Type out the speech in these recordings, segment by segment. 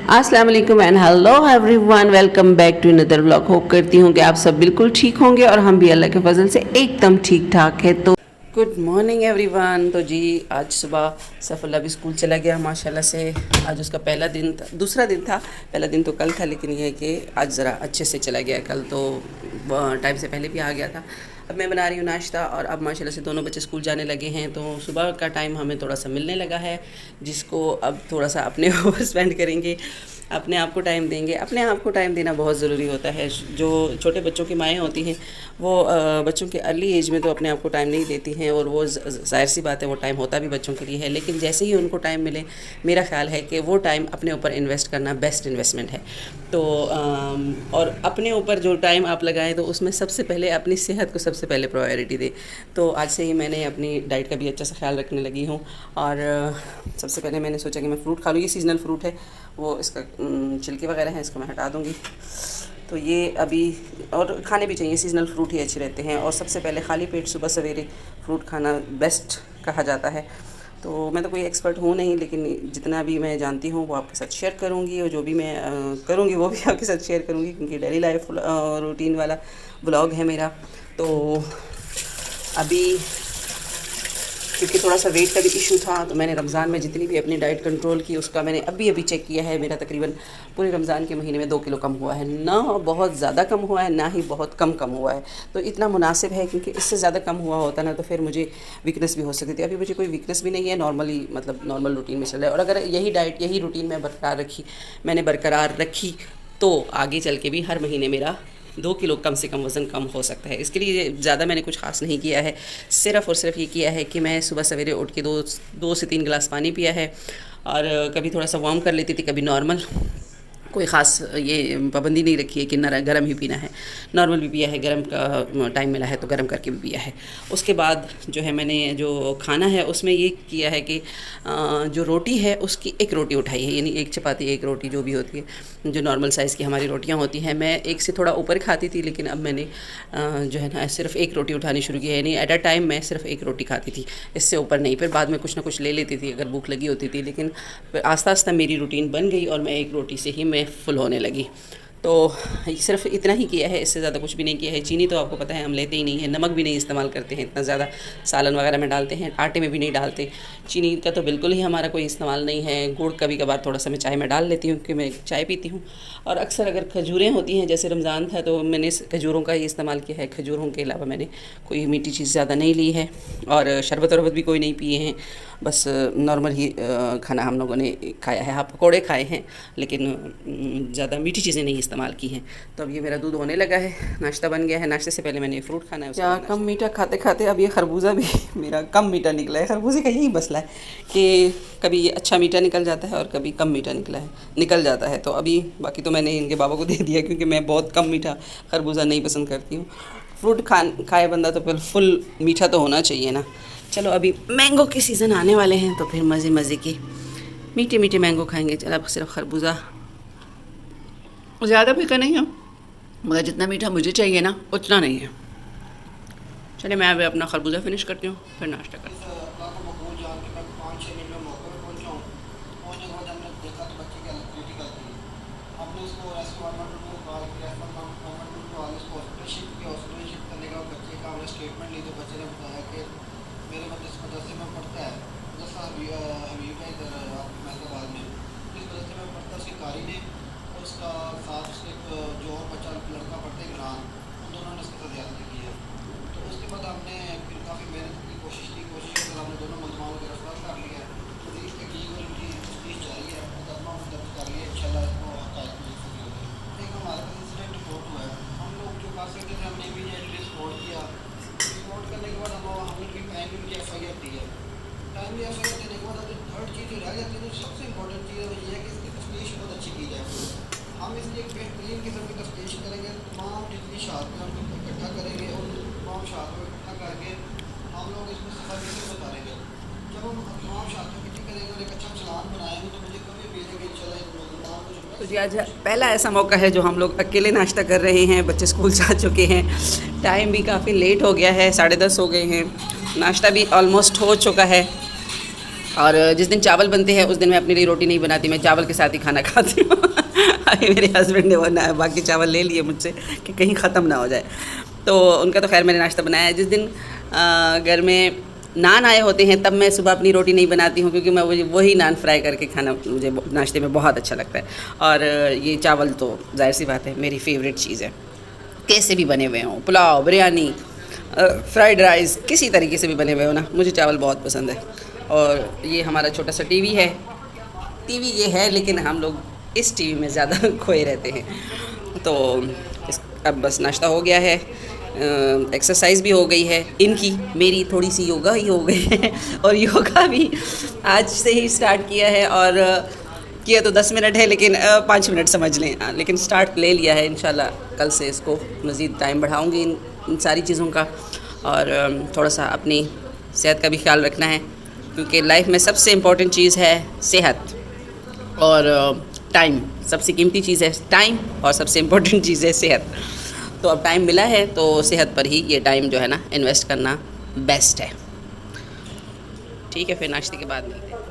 अस्सलाम वालेकुम and hello everyone, welcome back to another vlog. Hope करती हूँ कि आप सब बिल्कुल ठीक होंगे और हम भी अल्लाह के फजल से एकदम ठीक ठाक है। तो गुड मॉर्निंग एवरीवन। तो जी आज सुबह सफ़ुल्ला भी स्कूल चला गया माशाल्लाह से। आज उसका पहला दिन था, दूसरा दिन था। पहला दिन तो कल था, लेकिन ये है कि आज ज़रा अच्छे से चला गया। कल तो टाइम से पहले भी आ गया था। अब मैं बना रही हूँ नाश्ता और अब माशाल्लाह से दोनों बच्चे स्कूल जाने लगे हैं। तो सुबह का टाइम हमें थोड़ा सा मिलने लगा है, जिसको अब थोड़ा सा अपने ऊपर स्पेंड करेंगे, अपने आप को टाइम देंगे। अपने आप को टाइम देना बहुत ज़रूरी होता है। जो छोटे बच्चों की माएँ होती हैं वो बच्चों के अर्ली एज में तो अपने आप को टाइम नहीं देती हैं, और वो ज़ाहिर सी बात है, वो टाइम होता भी बच्चों के लिए है। लेकिन जैसे ही उनको टाइम मिले, मेरा ख्याल है कि वो टाइम अपने ऊपर इन्वेस्ट करना बेस्ट इन्वेस्टमेंट है। तो और अपने ऊपर जो टाइम आप लगाएं तो उसमें सबसे पहले अपनी सेहत को सबसे पहले प्रायोरिटी दें। तो आज से ही मैंने अपनी डाइट का भी अच्छा सा ख्याल रखने लगी हूँ। और सबसे पहले मैंने सोचा कि मैं फ़्रूट खा लूँ। ये सीजनल फ्रूट है, वो इसका छिलके वगैरह हैं, इसको मैं हटा दूँगी। तो ये अभी, और खाने भी चाहिए, सीजनल फ्रूट ही अच्छे रहते हैं। और सबसे पहले खाली पेट सुबह सवेरे फ्रूट खाना बेस्ट कहा जाता है। तो मैं तो कोई एक्सपर्ट हूँ नहीं, लेकिन जितना भी मैं जानती हूँ वो आपके साथ शेयर करूँगी, और जो भी मैं करूँगी वो भी आपके साथ शेयर करूँगी, क्योंकि डेली लाइफ रूटीन वाला ब्लॉग है मेरा। तो अभी क्योंकि थोड़ा सा वेट का भी इशू था, तो मैंने रमज़ान में जितनी भी अपनी डाइट कंट्रोल की उसका मैंने अभी चेक किया है। मेरा तकरीबन पूरे रमज़ान के महीने में 2 किलो कम हुआ है। ना बहुत ज़्यादा कम हुआ है, ना ही बहुत कम हुआ है। तो इतना मुनासिब है, क्योंकि इससे ज़्यादा कम हुआ होता ना तो फिर मुझे वीकनेस भी हो सकती थी। अभी मुझे कोई वीकनेस भी नहीं है, नॉर्मली मतलब नॉर्मल रूटीन में चल रहा है। और अगर यही डाइट, यही रूटीन मैंने बरकरार रखी तो आगे चल के भी हर महीने मेरा 2 किलो कम से कम वज़न कम हो सकता है। इसके लिए ज़्यादा मैंने कुछ ख़ास नहीं किया है। सिर्फ़ और सिर्फ ये किया है कि मैं सुबह सवेरे उठ के 2 से 3 गिलास पानी पिया है, और कभी थोड़ा सा वार्म कर लेती थी, कभी नॉर्मल। कोई ख़ास ये पाबंदी नहीं रखी है कि ना गर्म ही पीना है, नॉर्मल भी पिया है। गर्म का टाइम मिला है तो गर्म करके भी पिया है। उसके बाद जो है मैंने जो खाना है उसमें ये किया है कि जो रोटी है उसकी एक रोटी उठाई है, यानी एक चपाती एक रोटी जो भी होती है, जो नॉर्मल साइज़ की हमारी रोटियां होती हैं। मैं एक से थोड़ा ऊपर खाती थी, लेकिन अब मैंने जो है ना सिर्फ एक रोटी उठानी शुरू की है। यानी एट अ टाइम मैं सिर्फ एक रोटी खाती थी, इससे ऊपर नहीं। फिर बाद में कुछ ना कुछ ले लेती थी अगर भूख लगी होती थी, लेकिन फिर आस्ता आस्ता मेरी रूटीन बन गई और मैं एक रोटी से ही मैं फुल होने लगी। तो सिर्फ इतना ही किया है, इससे ज़्यादा कुछ भी नहीं किया है। चीनी तो आपको पता है हम लेते ही नहीं है, नमक भी नहीं इस्तेमाल करते हैं इतना ज़्यादा। सालन वगैरह में डालते हैं, आटे में भी नहीं डालते। चीनी का तो बिल्कुल ही हमारा कोई इस्तेमाल नहीं है। गुड़ कभी कभार थोड़ा सा मैं चाय में डाल लेती हूँ, क्योंकि मैं चाय पीती हूँ। और अक्सर अगर खजूरें होती हैं, जैसे रमज़ान था तो मैंने खजूरों का ही इस्तेमाल किया है। खजूरों के अलावा मैंने कोई मीठी चीज़ ज़्यादा नहीं ली है, और शरबत वरबत भी कोई नहीं पिए हैं। बस नॉर्मल ही खाना हम लोगों ने खाया है। हाँ, पकौड़े खाए हैं, लेकिन ज़्यादा मीठी चीज़ें नहीं इस्तेमाल की हैं। तो अब ये मेरा दूध होने लगा है, नाश्ता बन गया है। नाश्ते से पहले मैंने फ्रूट खाना है। क्या कम मीठा खाते खाते अब ये खरबूजा भी मेरा कम मीठा निकला है। खरबूजे का यही मसला है कि कभी ये अच्छा मीठा निकल जाता है और कभी कम मीठा निकल जाता है। तो अभी बाकी तो मैंने इनके बाबा को दे दिया, क्योंकि मैं बहुत कम मीठा खरबूजा नहीं पसंद करती हूँ। फ्रूट खाए बंदा तो फिर फुल मीठा तो होना चाहिए ना। चलो, अभी मैंगो के सीज़न आने वाले हैं, तो फिर मज़े के मीठे मीठे मैंगो खाएंगे। चलो, अब सिर्फ खरबूजा, ज़्यादा मीठा नहीं है, मगर जितना मीठा मुझे चाहिए ना उतना नहीं है। चलिए, मैं अभी अपना खरबूजा फिनिश करती हूँ, फिर नाश्ता करती हूँ। स्टेटमेंट ली तो बच्चे ने बताया कि मेरे मदरसे में पढ़ता है, मदरसा हबीब है इधर महताबाद में। इस मदरसे में पढ़ता उसकी कारी ने और उसका साथ उसके जो और बच्चा लड़का पढ़ता है इमरान, उन दोनों ने इसके साथ ज़्यादती की है। तो उसके बाद हमने फिर काफ़ी मेहनत की, कोशिश कर हमने दोनों मुलजमान को गिरफ्तार कर लिया है। तो इस तहकीक और इनकी तफ्तीश जारी है, मुकदमा दर्ज कर लिया। इंशाल्लाह इसको हक़ाइक़ मिल सकेंगे। एक हमारे पास इंसिडेंट रिपोर्ट हुआ है, हम लोग जो कर सकते थे हमने इमीडिएटली रिपोर्ट किया। रिपोर्ट करने के बाद हमने भी टाइमली उनकी FIR दी है। टाइमली FIR देने के बाद अगर थर्ड चीज़ जो रह जाती है, तो सबसे इंपॉर्टेंट चीज़ है वो ये है कि इसकी तफ्तीश बहुत अच्छी की जाए। हम इसकी एक बेहतरीन किस्म की तफ्तीश करेंगे, तमाम जितनी शहादतें हम इकट्ठा करेंगे, और तमाम शहादतों को इकट्ठा करके हम लोग इसको सफाई से उतारेंगे। जब हम तमाम शहादतें इकट्ठी करेंगे और एक अच्छा चलान बनाएंगे, तो मुझे कभी भी है कि इंशाल्लाह तो जी आज पहला ऐसा मौका है जो हम लोग अकेले नाश्ता कर रहे हैं। बच्चे स्कूल जा चुके हैं, टाइम भी काफ़ी लेट हो गया है, 10:30 हो गए हैं। नाश्ता भी ऑलमोस्ट हो चुका है। और जिस दिन चावल बनते हैं उस दिन मैं अपने लिए रोटी नहीं बनाती, मैं चावल के साथ ही खाना खाती हूँ। अभी मेरे हस्बैंड ने वो बाकी चावल ले लिए मुझसे कि कहीं ख़त्म ना हो जाए, तो उनका तो खैर मैंने नाश्ता बनाया है। जिस दिन घर में नान आए होते हैं तब मैं सुबह अपनी रोटी नहीं बनाती हूँ, क्योंकि मैं वही नान फ्राई करके खाना मुझे नाश्ते में बहुत अच्छा लगता है। और ये चावल तो जाहिर सी बात है मेरी फेवरेट चीज़ है, कैसे भी बने हुए हों, पुलाव, बिरयानी, फ्राइड राइस, किसी तरीके से भी बने हुए हो ना, मुझे चावल बहुत पसंद है। और ये हमारा छोटा सा टीवी है, टीवी ये है लेकिन हम लोग इस टीवी में ज़्यादा खोए रहते हैं। तो अब बस नाश्ता हो गया है, एक्सरसाइज भी हो गई है, इनकी मेरी थोड़ी सी योगा ही हो गई है। और योगा भी आज से ही स्टार्ट किया है, और किया तो 10 मिनट है लेकिन 5 मिनट समझ लें, लेकिन स्टार्ट ले लिया है। इंशाल्लाह कल से इसको मज़ीद टाइम बढ़ाऊँगी इन सारी चीज़ों का। और थोड़ा सा अपनी सेहत का भी ख्याल रखना है, क्योंकि लाइफ में सबसे इम्पॉर्टेंट चीज़ है सेहत, और टाइम सबसे कीमती चीज़ है, टाइम, और सबसे इम्पोर्टेंट चीज़ है सेहत। तो अब टाइम मिला है तो सेहत पर ही ये टाइम जो है ना इन्वेस्ट करना बेस्ट है। ठीक है, फिर नाश्ते के बाद मिलते हैं।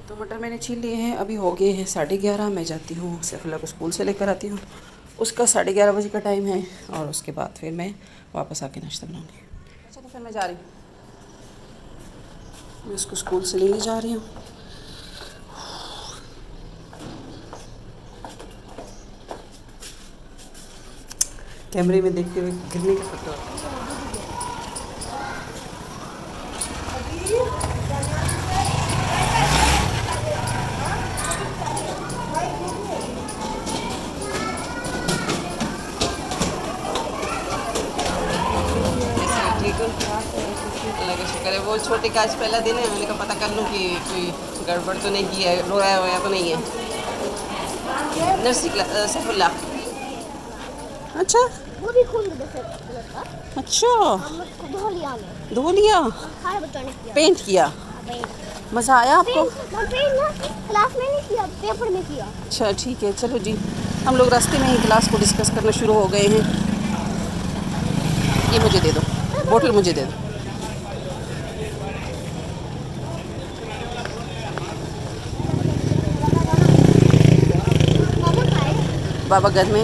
तो मटर मैंने छील लिए हैं, अभी हो गए हैं 11:30। मैं जाती हूँ सैफुल्ला को स्कूल से लेकर आती हूँ, उसका 11:30 बजे का टाइम है, और उसके बाद फिर मैं वापस आके नाश्ता बनाऊँगी। अच्छा, तो फिर मैं जा रही हूँ, मैं उसको स्कूल से लेने जा रही हूँ। कैमरे में देखते हुए गिरने का खतरा होता है। अल्लाह का शुक्र है। वो छोटे का आज पहला दिन है, मैंने कहा पता कर लूँ कि कोई गड़बड़ तो नहीं की है, रोया वोया तो नहीं है। Nursery class Saifullah. अच्छा वो भी खून अच्छा, धो लिया धो लिया, सारे बच्चों ने किया, पेंट किया, मज़ा आया आपको? पेंट ना क्लास में नहीं किया, पेपर में किया। अच्छा ठीक है, चलो जी, हम लोग रास्ते में ही क्लास को डिस्कस करना शुरू हो गए हैं। ये मुझे दे दो, बोतल मुझे दे दो। बाबा घर में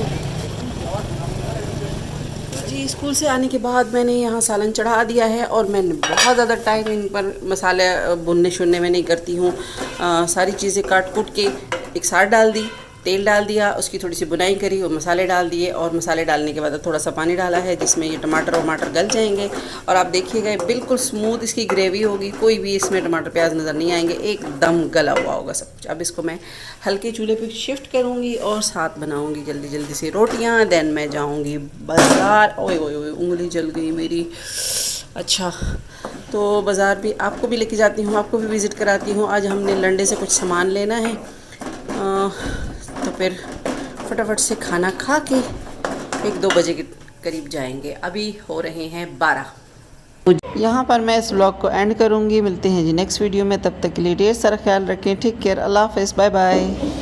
जी। स्कूल से आने के बाद मैंने यहाँ सालन चढ़ा दिया है, और मैंने बहुत ज़्यादा टाइम इन पर मसाले भुनने शुनने में नहीं करती हूँ। सारी चीज़ें काट कूट के एक साथ डाल दी, तेल डाल दिया, उसकी थोड़ी सी बुनाई करी और मसाले डाल दिए, और मसाले डालने के बाद थोड़ा सा पानी डाला है जिसमें ये टमाटर वमाटर गल जाएंगे। और आप देखिएगा बिल्कुल स्मूथ इसकी ग्रेवी होगी, कोई भी इसमें टमाटर प्याज नज़र नहीं आएंगे, एकदम गला हुआ होगा सब कुछ। अब इसको मैं हल्के चूल्हे पे शिफ्ट करूँगी और साथ बनाऊँगी जल्दी जल्दी से रोटियाँ। देन मैं जाऊँगी बाज़ार। ओए ओए ओए, उंगली जल गई मेरी। अच्छा, तो बाज़ार भी आपको भी लेके जाती हूँ, आपको भी विज़िट कराती हूँ। आज हमने लंडे से कुछ सामान लेना है, तो फिर फटाफट से खाना खा के 1-2 बजे के करीब जाएंगे। अभी हो रहे हैं 12। यहाँ पर मैं इस व्लॉग को एंड करूँगी। मिलते हैं जी नेक्स्ट वीडियो में, तब तक के लिए ढेर सारा ख्याल रखें। टेक केयर, अल्लाह हाफ़िज़, बाय बाय।